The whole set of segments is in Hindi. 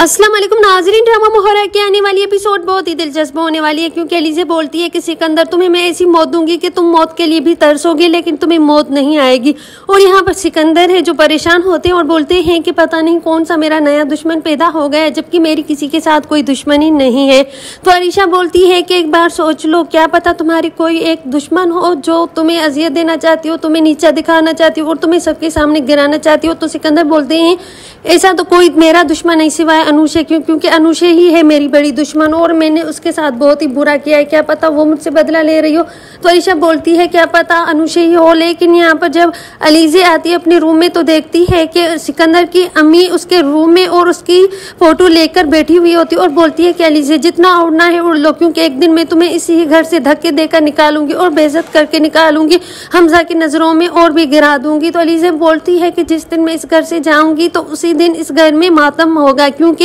अस्सलाम वालेकुम नाज़रीन, ड्रामा मोहरा के आने वाली एपिसोड बहुत ही दिलचस्प होने वाली है क्योंकि अलीज़े बोलती है कि सिकंदर तुम्हें मैं ऐसी मौत दूंगी कि तुम मौत के लिए भी तरसोगे लेकिन तुम्हें मौत नहीं आएगी। और यहाँ पर सिकंदर है जो परेशान होते हैं और बोलते हैं कि पता नहीं कौन सा मेरा नया दुश्मन पैदा हो गया है जबकि मेरी किसी के साथ कोई दुश्मनी नहीं है। तो अरीशा बोलती है कि एक बार सोच लो, क्या पता तुम्हारी कोई एक दुश्मन हो जो तुम्हें अजियत देना चाहती हो, तुम्हें नीचा दिखाना चाहती हो और तुम्हें सबके सामने गिराना चाहती हो। तो सिकंदर बोलते हैं ऐसा तो कोई मेरा दुश्मन नहीं सिवाय अनुशे, क्योंकि अनुशे ही है मेरी बड़ी दुश्मन और मैंने उसके साथ बहुत ही बुरा किया है, क्या पता वो मुझसे बदला ले रही हो। तो अरीशा बोलती है क्या पता अनुशे ही हो। लेकिन यहाँ पर जब अलीज़े आती है अपने रूम में तो देखती है कि सिकंदर की अम्मी उसके रूम में और उसकी फोटो लेकर बैठी हुई होती और बोलती है कि अलीज़े जितना उड़ना है उड़ लो, क्योंकि एक दिन मैं तुम्हें इसी घर से धक्के देकर निकालूंगी और बेइज्जत करके निकालूंगी, हमजा की नज़रों में और भी गिरा दूंगी। तो अलीज़े बोलती है कि जिस दिन मैं इस घर से जाऊंगी तो उसी दिन इस घर में मातम होगा क्योंकि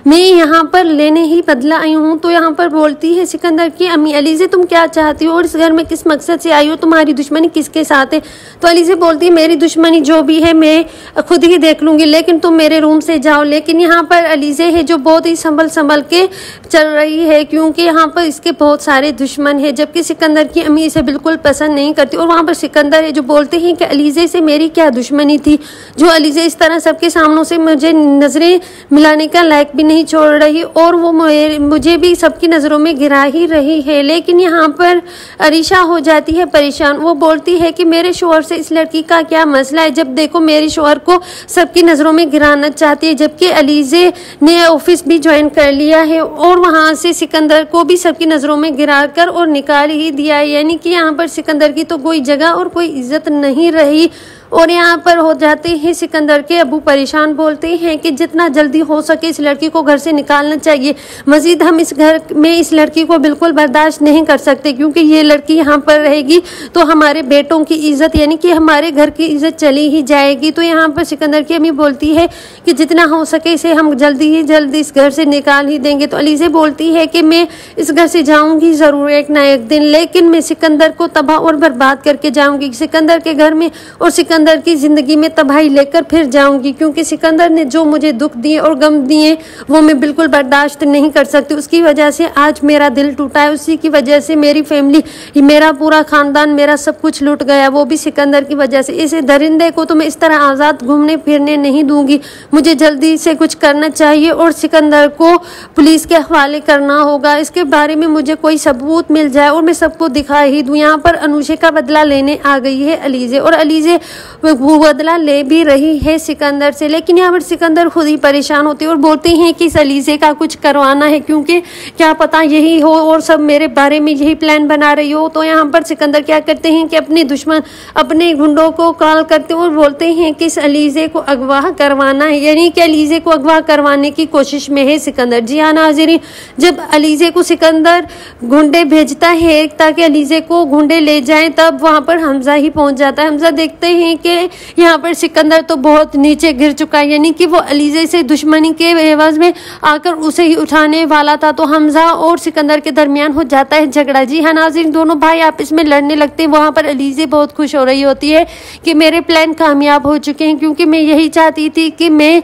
मैं यहाँ पर लेने ही बदला आई हूँ। तो यहाँ पर बोलती है सिकंदर की अम्मी अलीज़े तुम क्या चाहती हो और इस घर में किस मकसद से आई हो, तुम्हारी दुश्मनी किसके साथ है। तो अलीज़े बोलती है मेरी दुश्मनी जो भी है मैं खुद ही देख लूंगी लेकिन तुम मेरे रूम से जाओ। लेकिन यहाँ पर अलीज़े है जो बहुत ही संभल के चल रही है क्योंकि यहाँ पर इसके बहुत सारे दुश्मन है जबकि सिकंदर की अम्मी इसे बिल्कुल पसंद नहीं करती। और वहाँ पर सिकंदर है जो बोलते हैं कि अलीज़े से मेरी क्या दुश्मनी थी जो अलीज़े इस तरह सबके सामने से मुझे नजरें मिलाने का लायक भी नहीं छोड़ रही और वो मुझे भी सबकी नज़रों में गिरा ही रही है। लेकिन यहाँ पर अरीशा हो जाती है परेशान, वो बोलती है कि मेरे शोहर से इस लड़की का क्या मसला है, जब देखो मेरे शोहर को सबकी नज़रों में गिराना चाहती है जबकि अलीज़े ने ऑफिस भी ज्वाइन कर लिया है और वहाँ से सिकंदर को भी सबकी नज़रों में गिरा कर और निकाल ही दिया है। यानी कि यहाँ पर सिकंदर की तो कोई जगह और कोई इज्जत नहीं रही। और यहाँ पर हो जाते हैं सिकंदर के अबू परेशान, बोलते हैं कि जितना जल्दी हो सके इस लड़की को घर से निकालना चाहिए, मजीद हम इस घर में इस लड़की को बिल्कुल बर्दाश्त नहीं कर सकते क्योंकि ये लड़की यहाँ पर रहेगी तो हमारे बेटों की इज्जत यानी कि हमारे घर की इज्जत चली ही जाएगी। तो यहाँ पर सिकंदर की अम्मी बोलती है कि जितना हो सके इसे हम जल्दी ही जल्दी इस घर से निकाल ही देंगे। तो अलीज़े बोलती है कि मैं इस घर से जाऊँगी ज़रूर एक ना एक दिन, लेकिन मैं सिकंदर को तबाह और बर्बाद करके जाऊँगी, सिकंदर के घर में और सिकंदर की जिंदगी में तबाही लेकर फिर जाऊंगी क्योंकि सिकंदर ने जो मुझे दुख दिए और गम दिए वो मैं बिल्कुल बर्दाश्त नहीं कर सकती। उसकी वजह से आज मेरा दिल टूटा है, उसी की वजह से मेरी फैमिली मेरा पूरा खानदान मेरा सब कुछ लूट गया, वो भी सिकंदर की वजह से। इसे दरिंदे को तो मैं इस तरह आज़ाद घूमने फिरने नहीं दूंगी, मुझे जल्दी से कुछ करना चाहिए और सिकंदर को पुलिस के हवाले करना होगा, इसके बारे में मुझे कोई सबूत मिल जाए और मैं सबको दिखा ही दूँ। यहाँ पर अनुशे का बदला लेने आ गई है अलीज़े और अलीज़े वो बदला ले भी रही है सिकंदर से। लेकिन यहाँ पर सिकंदर खुद ही परेशान होते हैं और बोलते हैं कि इस अलीज़े का कुछ करवाना है क्योंकि क्या पता यही हो और सब मेरे बारे में यही प्लान बना रही हो। तो यहाँ पर सिकंदर क्या करते हैं कि अपने दुश्मन अपने गुंडों को कॉल करते हैं और बोलते हैं कि इस अलीज़े को अगवा करवाना है, यानी कि अलीज़े को अगवा करवाने की कोशिश में है सिकंदर। जी हाँ नाज़रीन, जब अलीज़े को सिकंदर गुंडे भेजता है ताकि अलीज़े को गुंडे ले जाएं तब वहाँ पर हमजा ही पहुँच जाता है। हमजा देखते हैं कि यहाँ पर सिकंदर तो बहुत नीचे गिर चुका है, यानी कि वो अलीज़े से दुश्मनी के एवज में आकर उसे ही उठाने वाला था। तो हमजा और सिकंदर के दरमियान हो जाता है झगड़ा। जी हाँ नाज़रीन, दोनों भाई आपस में लड़ने लगते हैं। वहाँ पर अलीज़े बहुत खुश हो रही होती है कि मेरे प्लान कामयाब हो चुके हैं क्योंकि मैं यही चाहती थी कि मैं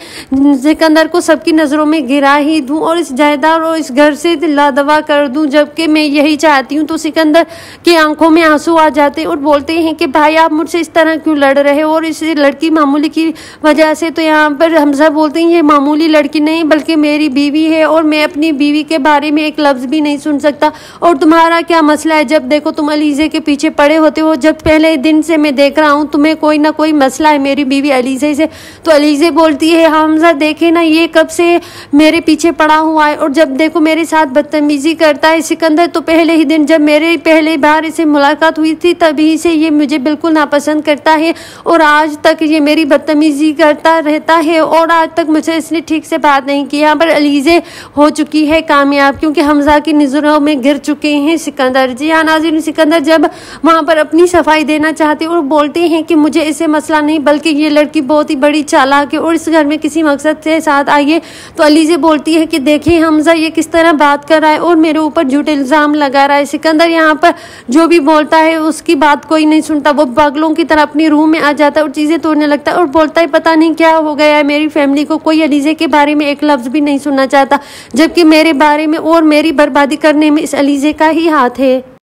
सिकंदर को सबकी नज़रों में गिरा ही दूँ और इस जायदाद और इस घर से लादवा कर दूँ, जबकि मैं यही चाहती हूँ। तो सिकंदर की आंखों में आंसू आ जाते हैं और बोलते हैं कि भाई आप मुझसे इस तरह क्यों लड़ रहे हो और इस लड़की मामूली की वजह से। तो यहाँ पर हमजा बोलते हैं ये मामूली लड़की नहीं बल्कि मेरी बीवी है और मैं अपनी बीवी के बारे में एक लफ्ज़ भी नहीं सुन सकता। और तुम्हारा क्या मसला है, जब देखो तुम अलीज़े के पीछे पड़े होते हो, जब पहले दिन से मैं देख रहा हूँ तुम्हें कोई ना कोई मसला है मेरी बीवी अलीज़े से। तो अलीज़े बोलती है हमजा देखे ना ये कब से मेरे पीछे पड़ा हुआ है और जब देखो मेरे साथ बदतमीजी करता है। सिकंदर तो पहले ही दिन जब मेरे पहले बार इसे मुलाकात हुई थी तभी से ये मुझे बिल्कुल नापसंद करता है और आज तक ये मेरी बदतमीजी करता रहता है और आज तक मुझे इसने ठीक से बात नहीं की। यहाँ पर अलीज़े हो चुकी है कामयाब क्योंकि हमजा की नज़रों में गिर चुके हैं सिकंदर। जी हाँ नाज़रीन, सिकंदर जब वहाँ पर अपनी सफाई देना चाहते और बोलते हैं कि मुझे इसे मसला नहीं बल्कि ये लड़की बहुत ही बड़ी चालाक है और इस घर में किसी मकसद से साथ आई है। तो अलीज़े बोलती है कि देखिए हमजा ये किस तरह बात कर रहा है और मेरे ऊपर झूठे इल्ज़ाम लगा रहा है। सिकंदर यहाँ पर जो भी बोलता है उसकी बात कोई नहीं सुनता, वो पागलों की तरह अपनी रूम में आ जाता है और चीज़ें तोड़ने लगता है और बोलता है पता नहीं क्या हो गया है मेरी फैमिली को, कोई अलीज़े के बारे में एक लफ्ज़ भी नहीं सुनना चाहता, जबकि मेरे बारे में और मेरी बर्बादी करने में इस अलीज़े का ही हाथ है।